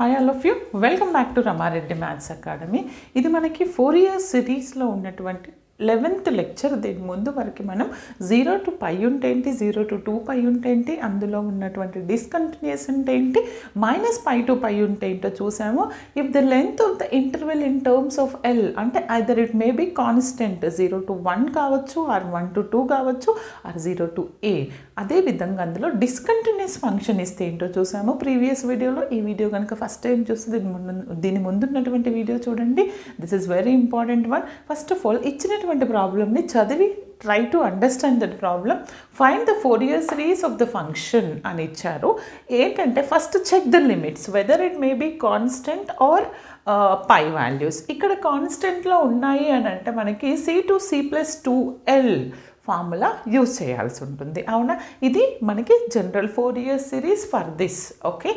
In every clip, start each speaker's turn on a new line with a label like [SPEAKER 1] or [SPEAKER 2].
[SPEAKER 1] Hi all of you, welcome back to Rama Reddy maths academy. ఇది మనకి 4 years సిరీస్లో ఉన్నటువంటి 11th లెక్చర్. దీని ముందు వరకు మనం 0 to π ఉంటే ఏంటి, 0 to 2π ఉంటే ఏంటి, అందులో ఉన్నటువంటి డిస్కంటిన్యూస్ అంటే ఏంటి, -π to π ఉంటే ఏంటో చూసాము. If the length of the interval in terms of L అంటే either it may be constant 0 to 1 కావచ్చు, ఆర్ 1 to 2 కావచ్చు, ఆర్ 0 to a. అదేవిధంగా అందులో డిస్కంటిన్యూస్ ఫంక్షన్ ఇస్తే ఏంటో చూసాము ప్రీవియస్ వీడియోలో. ఈ వీడియో కనుక ఫస్ట్ టైం చూస్తే దీని ముందున్నటువంటి వీడియో చూడండి. This is very important one. First of all ఇచ్చినటువంటి ప్రాబ్లమ్ని చదివి try to understand that problem. Find the 4 year series of the function అని ఇచ్చారు. ఏంటంటే first check the limits whether it may be constant or pi values. ఇక్కడ కాన్స్టెంట్లో ఉన్నాయి అని అంటే మనకి C+2L ఫార్ములా యూజ్ చేయాల్సి ఉంటుంది, అవునా. ఇది మనకి general 4 year series for this. Okay,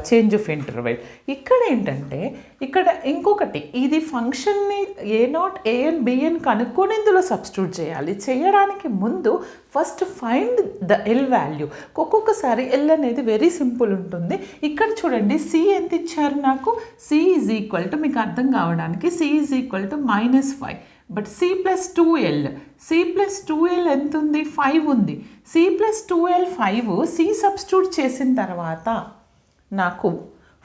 [SPEAKER 1] change of interval. ఇక్కడ ఏంటంటే ఇక్కడ ఇంకొకటి, ఇది ఫంక్షన్ని A0 AN BN కనుక్కొని ఇందులో సబ్స్టిట్యూట్ చేయాలి. చేయడానికి ముందు first find the L value. ఒక్కొక్కసారి ఎల్ అనేది వెరీ సింపుల్ ఉంటుంది. ఇక్కడ చూడండి C ఎంత ఇచ్చారు నాకు, C ఈజ్ ఈక్వల్ టు, మీకు అర్థం కావడానికి C is equal to -5. But C+2L ఎంత ఉంది, 5 ఉంది. C+2L 5, C సబ్స్టిట్యూట్ చేసిన తర్వాత నాకు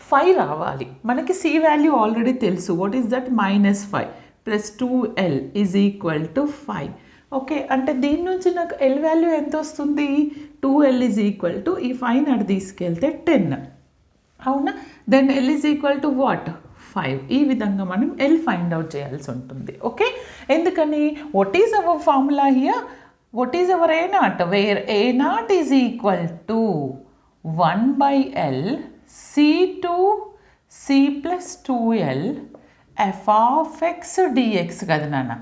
[SPEAKER 1] 5 రావాలి. మనకి C వాల్యూ ఆల్రెడీ తెలుసు. What is that, -5 + 2L is equal to 5. Okay, అంటే దీని నుంచి నాకు L వాల్యూ ఎంత వస్తుంది, 2L ఈజ్ ఈక్వల్ టు, ఈ 5 నాడు తీసుకెళ్తే 10, అవునా. Then L is equal to what, 5. ఈ విధంగా మనం ఎల్ ఫైండ్ అవుట్ చేయాల్సి ఉంటుంది. ఓకే, ఎందుకని what is our formula here, what is our A0, where A0 is equal to 1/L C C+2L f(x) dx కదా నాన్న.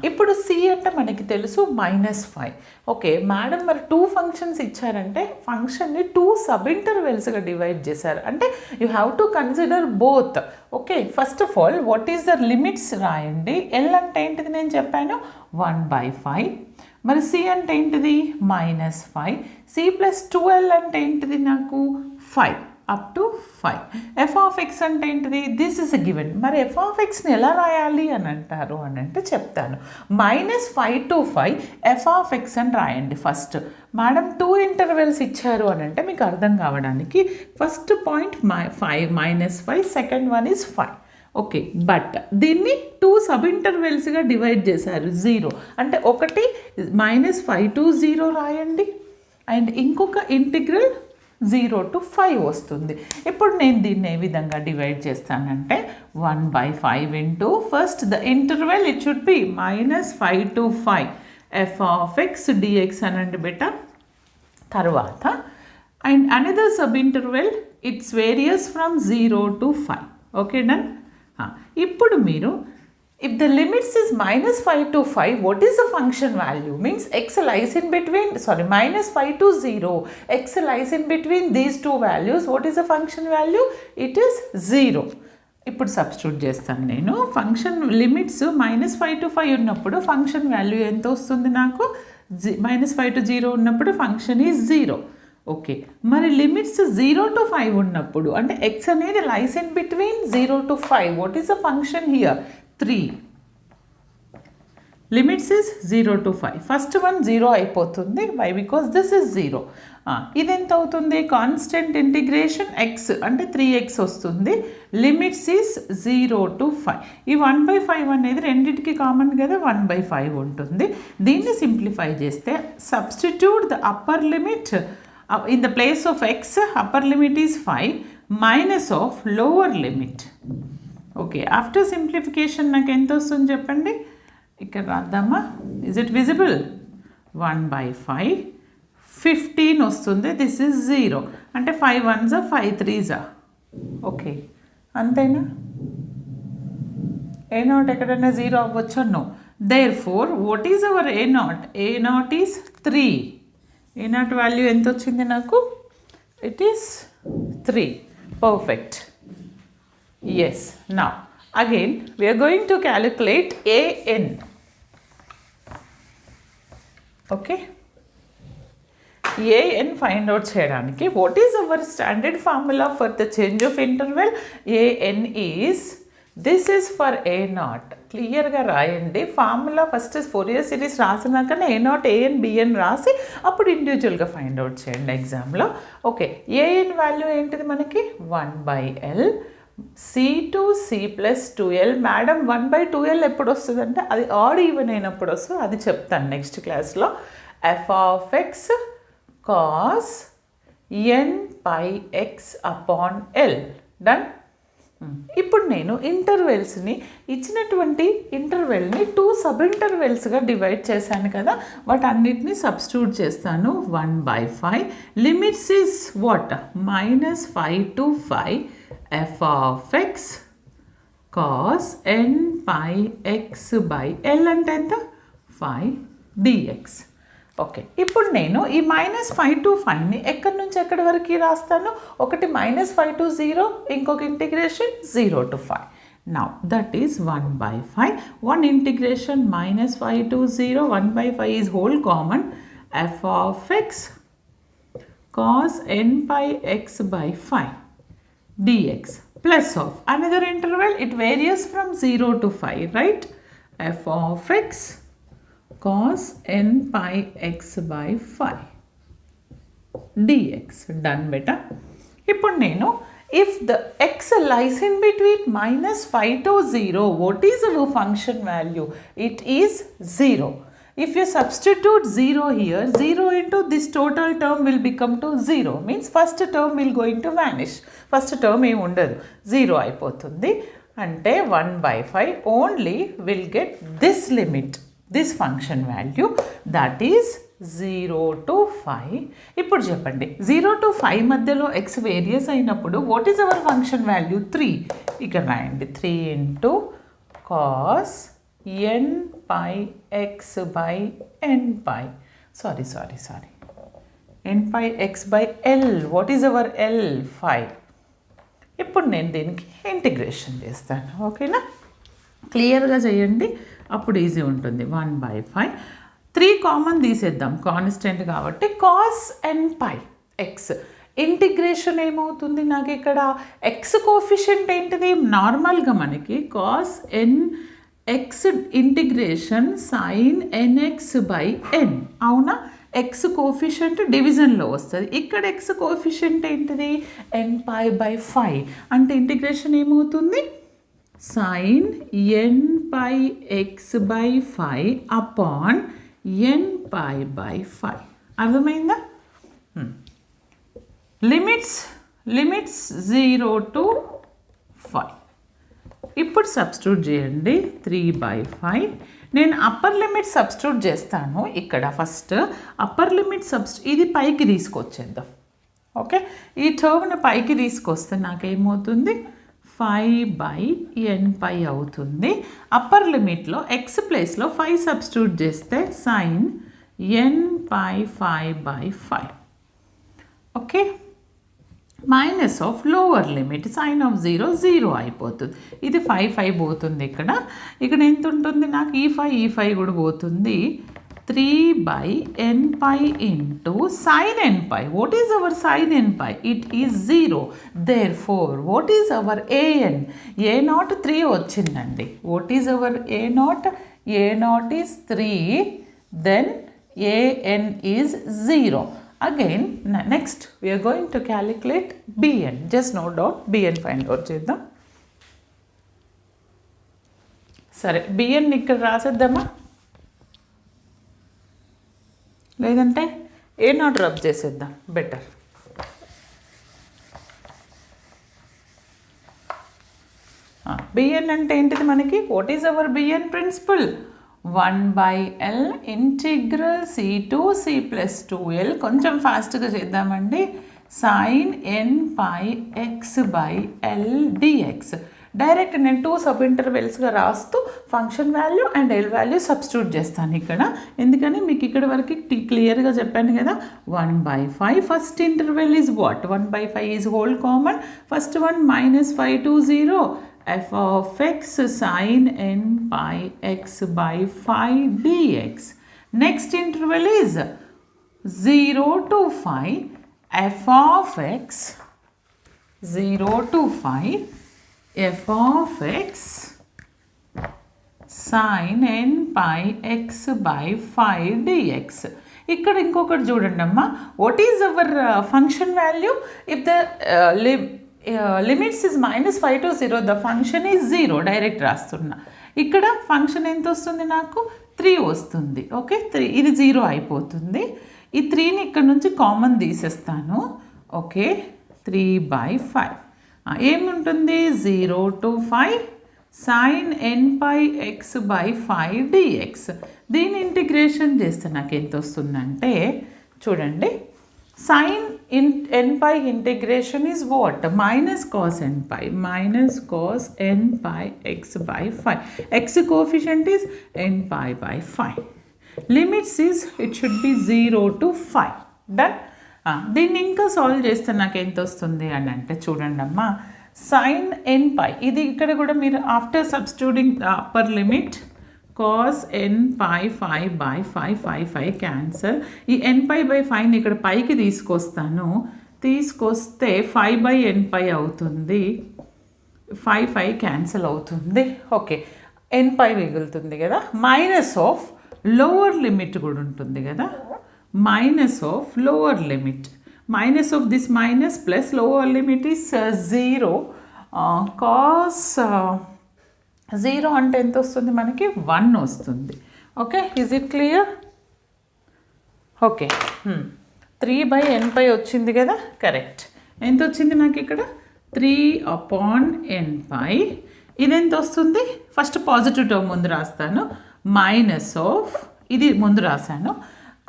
[SPEAKER 1] ఇప్పుడు C అంటే మనకి తెలుసు -5. ఓకే మేడం, మరి 2 ఫంక్షన్స్ ఇచ్చారంటే ఫంక్షన్ని 2 సబ్ ఇంటర్వెల్స్గా డివైడ్ చేశారు అంటే you have to consider both. Okay, first of all what is the limits రాయండి. ఎల్ అంటే ఏంటిది నేను చెప్పాను, 1/5. మరి C అంటే ఏంటిది, -5. C+2L అంటే ఏంటిది నాకు 5 అప్ టు 5. f(x) అంటే ఏంటిది, దిస్ ఇస్ ఎ గివెన్. మరి f(x)ని ఎలా రాయాలి అని అంటారు అని అంటే చెప్తాను. -5 to 5 f(x) అని రాయండి ఫస్ట్. మేడం 2 ఇంటర్వెల్స్ ఇచ్చారు అని అంటే మీకు అర్థం కావడానికి first point -5, second one is 5. Okay, but దీన్ని 2 సబ్ ఇంటర్వెల్స్గా డివైడ్ చేశారు. 0 అంటే ఒకటి -5 to 0 రాయండి, అండ్ ఇంకొక ఇంటిగ్రల్ 0 to 5 వస్తుంది. ఇప్పుడు నేను దీన్ని ఏ విధంగా డివైడ్ చేస్తానంటే 1/5 into first the interval it should be -5 to 5 f(x) dx అనండి బెట. తర్వాత and another sub interval it's various from 0 to 5. Okay done. ఇప్పుడు మీరు if the limits is -5 to 5, what is the function value? Means x lies in between, -5 to 0, x lies in between these two values. What is the function value? It is 0. ఇప్పుడు substitute చేస్తాను నేను. Function limits -5 to 5 ఉన్నప్పుడు function value ఎంత వస్తుంది నాకు, -5 to 0 ఉన్నప్పుడు function is 0. Okay, మరి limits 0 to 5 ఉన్నప్పుడు అంటే x అనేది lies in between 0 to 5. What is the function here, 3. Limits is 0 to 5. First one 0 అయిపోతుంది. Why, because this is 0. ఇది ఎంత అవుతుంది, కాన్స్టెంట్ ఇంటిగ్రేషన్ x అంటే 3x వస్తుంది. Limits is 0 to 5. ఈ 1/5 అనేది రెండింటికి కామన్ కదా, 1/5 ఉంటుంది. దీన్ని సింప్లిఫై చేస్తే substitute the upper limit in the place of x. Upper limit is 5 minus of lower limit. Okay, after simplification నాకు ఎంత వస్తుంది చెప్పండి, ఇక్కడ రాద్దామా. ఇజ్ ఇట్ విజిబుల్, 1/5 15 వస్తుంది. దిస్ ఈజ్ 0 అంటే 5 1s 5 3s. ఓకే, అంతేనా. A0 ఎక్కడైనా 0 అవ్వచ్చా, no. Therefore what is our A0 is 3. A0 value ఎంత వచ్చింది నాకు, it is 3. Perfect. Yes, now again we are going to calculate AN. Okay, AN find out చేయడానికి what is our standard formula for the change of interval? AN is, this is for A naught. క్లియర్గా రాయండి ఫార్ములా. First Fourier series రాసినాకనే A naught, AN, BN రాసి అప్పుడు ఇండివిజువల్గా find out చేయండి ఎగ్జామ్లో. ఓకే, ఏఎన్ వాల్యూ ఏంటిది మనకి 1/L, C2 C+2L. Madam 1/2L ఎప్పుడు వస్తుంది అంటే అది ఆడ్ ఈవెన్ అయినప్పుడు వస్తుంది, అది చెప్తాను నెక్స్ట్ క్లాస్లో. f(x) cos n/x/L. డన్. ఇప్పుడు నేను ఇంటర్వెల్స్ని ఇచ్చినటువంటి ఇంటర్వెల్ని 2 సబ్ ఇంటర్వెల్స్గా డివైడ్ చేశాను కదా, వాటన్నిటిని సబ్స్టిట్యూట్ చేస్తాను. 1/5 limits is what? -5 to 5 f(x) cos n/x/L అంటే ఎంత? 5 dx. ఓకే, ఇప్పుడు నేను ఈ -5 to 5ని ఎక్కడి నుంచి ఎక్కడి వరకు రాస్తాను? ఒకటి -5 to 0, ఇంకొక integration 0 to 5. Now that is 1/5. One integration -5 to 0, 1/5 is whole common. f(x) cos n/x/5 dx plus of another interval, it varies from 0 to 5, right? f(x) cos n/x/5 dx. Done beta. ఇప్పుడు నేను if the x lies in between -5 to 0, what is our function value? It is 0. If you substitute 0 here, 0 into this total term will become to 0. Means first term will going to vanish. First term ఏమి ఉండదు, 0 అయిపోతుంది. అంటే 1/5 only will get this limit, this function value, that is 0 to 5. ఇప్పుడు చెప్పండి 0 to 5 మధ్యలో x various అయినప్పుడు what is our function value? 3. ఇక్కడ రాయండి 3 into cos n/x/n/. Sorry. n/x/L. What is our L? 5. ఇప్పుడు నేను దీనికి ఇంటిగ్రేషన్ చేస్తాను. ఓకేనా? క్లియర్గా చేయండి, అప్పుడు ఈజీ ఉంటుంది. 1/5, 3 కామన్ తీసేద్దాం, కాన్స్టెంట్ కాబట్టి. కాస్ n/x ఇంటిగ్రేషన్ ఏమవుతుంది నాకు ఇక్కడ? ఎక్స్ కోఫిషియంట్ ఏంటిది? నార్మల్గా మనకి cos nx integration sin nx/n. అవునా? ఎక్స్ కోఫిషియంట్ డివిజన్లో వస్తుంది. ఇక్కడ ఎక్స్ కోఫిషియంట్ ఏంటిది? n/5. అంటే ఇంటిగ్రేషన్ ఏమవుతుంది? sin n/x/5 upon n/5. అర్థమైందా? Limits 0 to 5. ఇప్పుడు సబ్స్టిట్యూట్ చేయండి 3/5. నేను అప్పర్ లిమిట్ సబ్స్టిట్యూట్ చేస్తాను ఇక్కడ. ఫస్ట్ అప్పర్ లిమిట్ ఇది పైకి తీసుకొచ్చేద్దాం. ఓకే, ఈ టర్మ్ని పైకి తీసుకొస్తే నాకేమవుతుంది? 5/n/π అవుతుంది. అప్పర్ లిమిట్లో ఎక్స్ ప్లేస్లో 5 సబ్స్టిట్యూట్ చేస్తే sin n/5/5. Okay, minus of lower limit sin of 0 అయిపోతుంది. ఇది 5 పోతుంది ఇక్కడ ఎంత ఉంటుంది నాకు? ఈ 5 కూడా పోతుంది. 3/nπ into sin nπ. What is our sin nπ? It is 0. Therefore, what is our an? a0 3 వచ్చిందండి. What is our a0? a0 is 3. Then an is 0. Again, next we are going to calculate bn. Just note down bn find out చేద్దాం. సరే, bn ఇక్కడ రాసేద్దామా? లేదంటే a0 rub చేసేద్దాం, better. bn అంటే ఏంటిది మనకి? What is our bn principle? 1/L integral C2C+2L. కొంచెం ఫాస్ట్గా చేద్దామండి. sin nπx/L dx. డైరెక్ట్ నేను 2 సబ్ ఇంటర్వెల్స్గా రాస్తూ function value and L value substitute చేస్తాను ఇక్కడ. ఎందుకని మీకు ఇక్కడ వరకు క్లియర్గా చెప్పాను కదా. 1/5 first interval is what? 1/5 is whole common. First one -5 to 0 f(x) sin nπx/5 dx. Next interval is 0 to 5 f of x 0 to 5 f of x sin n pi x by 5 dx. ఇక్కడ ఇంకొకటి చూడండి అమ్మా, what is hour function value if the limits is -5 to 0 the function is 0. Direct రాస్తున్నా. ఇక్కడ function ఎంత వస్తుంది నాకు? 3 వస్తుంది. ఓకే, 3 ఇది 0 అయిపోతుంది. ఈ 3ని ఇక్కడ నుంచి కామన్ తీసేస్తాను. ఓకే, 3/5 ఏముంటుంది? 0 to 5 sin n pi x by 5 dx. దీని ఇంటిగ్రేషన్ చేస్తే నాకు ఎంత వస్తుందంటే చూడండి, sin n pi integration is what? Minus cos n pi cos n pi x by 5. x coefficient is n pi by 5. Limits is it should be 0 to 5. Done. దీన్ని ఇంకా solve చేస్తే నాకు ఎంత వస్తుంది అని అంటే చూడండి అమ్మా, sin n pi ఇది ఇక్కడ కూడా మీరు after substituting upper limit cos n pi 5/5 cancel. ఈ n pi by 5ని ఇక్కడ పైకి తీసుకొస్తే 5/n pi అవుతుంది. 5 క్యాన్సల్ అవుతుంది. ఓకే, n pi మిగులుతుంది కదా. మైనస్ ఆఫ్ లోవర్ లిమిట్ కూడా ఉంటుంది కదా. Minus of lower limit, minus of this minus plus lower limit is 0. Cos 0 అంటే ఎంత వస్తుంది మనకి? 1 వస్తుంది. Okay, is it clear? Okay, 3/n pi వచ్చింది కదా. కరెక్ట్. ఎంత వచ్చింది నాకు ఇక్కడ? 3/n pi. ఇది ఎంత వస్తుంది? ఫస్ట్ పాజిటివ్ టర్మ్ ముందు రాస్తాను. మైనస్ ఆఫ్ ఇది ముందు రాశాను.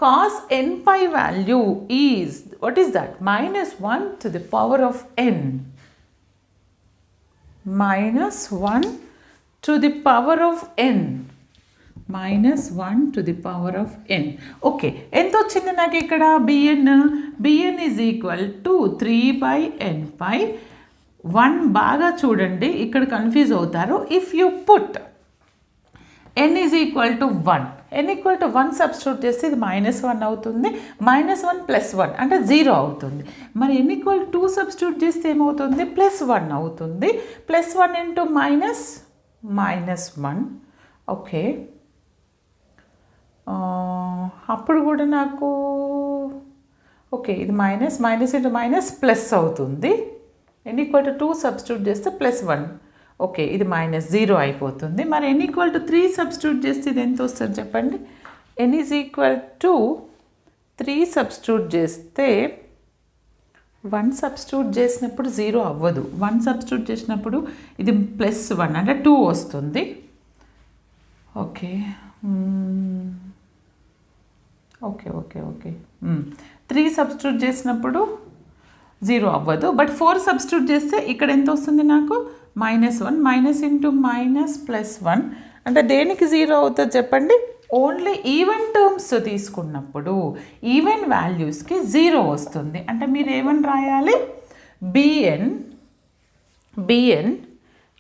[SPEAKER 1] cos n pi value is, what is that? -1 to the power of n. -1 to the power of n. -1 to the power of n. Okay, ఎంత వచ్చింది నాకు ఇక్కడ? bn is equal to 3/n pi. 1 బాగా చూడండి, ఇక్కడ కన్ఫ్యూజ్ అవుతారు. If you put n is equal to 1, n equal to 1 substitute చేస్తే ఇది -1 అవుతుంది. -1 + 1 అంటే 0 అవుతుంది. మరి n equal to 2 సబ్స్టిట్యూట్ చేస్తే ఏమవుతుంది? +1 అవుతుంది. +1 ఇంటూ -1. ఓకే, అప్పుడు కూడా నాకు ఓకే ఇది మైనస్ ఇంటూ మైనస్ ప్లస్ అవుతుంది. n equal to 2 సబ్స్టిట్యూట్ చేస్తే +1. ఓకే, ఇది -0 అయిపోతుంది. మరి n equal to 3 సబ్స్టిట్యూట్ చేస్తే ఇది ఎంత వస్తుంది చెప్పండి? n is equal to 3 substitute చేస్తే 1 సబ్స్టిట్యూట్ చేసినప్పుడు 0 అవ్వదు. 1 సబ్స్టిట్యూట్ చేసినప్పుడు ఇది +1 అంటే 2 వస్తుంది. Okay okay okay okay 3 substitute చేసినప్పుడు 0 అవ్వదు. బట్ 4 సబ్స్టిట్యూట్ చేస్తే ఇక్కడ ఎంత వస్తుంది నాకు? -1 మైనస్ ఇంటూ మైనస్ +1 అంటే దేనికి 0 అవుతుంది చెప్పండి? ఓన్లీ ఈవెన్ టర్మ్స్ తీసుకున్నప్పుడు ఈవెన్ వాల్యూస్కి 0 వస్తుంది. అంటే మీరు ఏమని రాయాలి? bn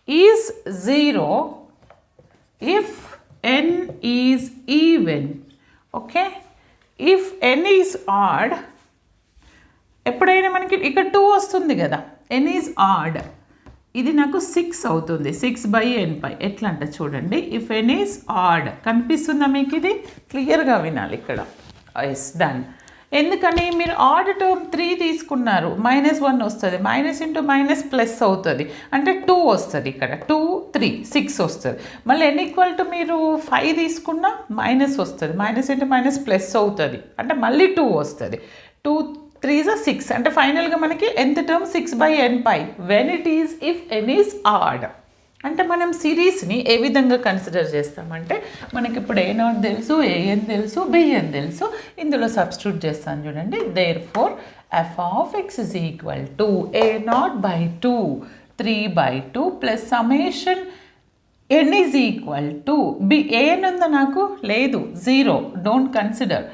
[SPEAKER 1] is 0 if n is even. Okay, if n is add, ఎప్పుడైనా మనకి ఇక్కడ 2 వస్తుంది కదా. n ఈజ్ ఆడ్, ఇది నాకు 6 అవుతుంది. 6/n pi. ఎట్లా అంటే చూడండి, ఇఫ్ n ఈజ్ ఆడ్, కనిపిస్తుందా మీకు? ఇది క్లియర్గా వినాలి ఇక్కడ. Yes, done. ఎందుకని? మీరు ఆడ్ టర్మ్ 3 తీసుకున్నారు, -1 వస్తుంది. మైనస్ ఇంటూ మైనస్ ప్లస్ అవుతుంది అంటే 2 వస్తుంది. ఇక్కడ 2 3 6 వస్తుంది. మళ్ళీ n equal to మీరు 5 తీసుకున్నా మైనస్ వస్తుంది. మైనస్ ఇంటూ మైనస్ ప్లస్ అవుతుంది అంటే మళ్ళీ 2 వస్తుంది. 2 3 is 6 అంటే ఫైనల్గా మనకి ఎంత term? 6/n pi when it is if n is add. అంటే మనం సిరీస్ని ఏ విధంగా కన్సిడర్ చేస్తామంటే మనకి ఇప్పుడు a0 తెలుసు, an తెలుసు, bn తెలుసు. ఇందులో సబ్స్టిట్యూట్ చేస్తాను చూడండి. Therefore f of x is equal to a0/2 3/2 plus summation n is equal to an ఉందా నాకు? లేదు, 0. Don't consider.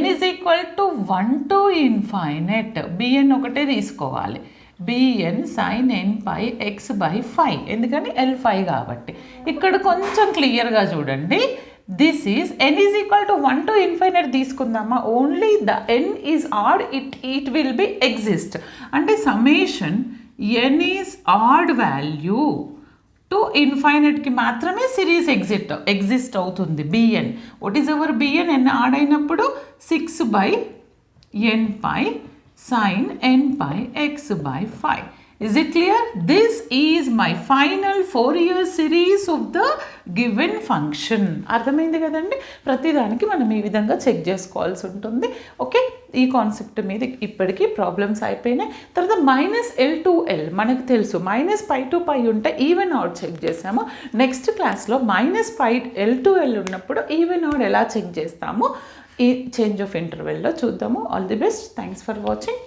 [SPEAKER 1] n is equal to 1 to infinite. bn ఒకటే తీసుకోవాలి. bn sin n pi x by 5 ఎందుకని L5 కాబట్టి. ఇక్కడ కొంచెం క్లియర్గా చూడండి. This is n is equal to 1 to infinite తీసుకుందామా, only the n is odd, it will be exist. అంటే summation n is odd value to ఇన్ఫైనైట్కి మాత్రమే సిరీస్ ఎగ్జిస్ట్ అవుతుంది. bn, what is our bn? n odd అయినప్పుడు 6/n pi sin n pi x by 5. Is it clear? This is my final Fourier series of the given function. అర్థమైంది కదండి. ప్రతిదానికి మనం ఈ విధంగా చెక్ చేసుకోవాల్సి ఉంటుంది. ఓకే, ఈ కాన్సెప్ట్ మీద ఇప్పటికీ ప్రాబ్లమ్స్ అయిపోయినాయి. తర్వాత -l to l మనకు తెలుసు, -π to π ఉంటే ఈవెన్ ఆడ్ చెక్ చేసాము. నెక్స్ట్ క్లాస్లో -l to l ఉన్నప్పుడు ఈవెన్ ఆడ్ ఎలా చెక్ చేస్తాము ఈ చేంజ్ ఆఫ్ ఇంటర్వెల్లో చూద్దాము. All the best. Thanks for watching.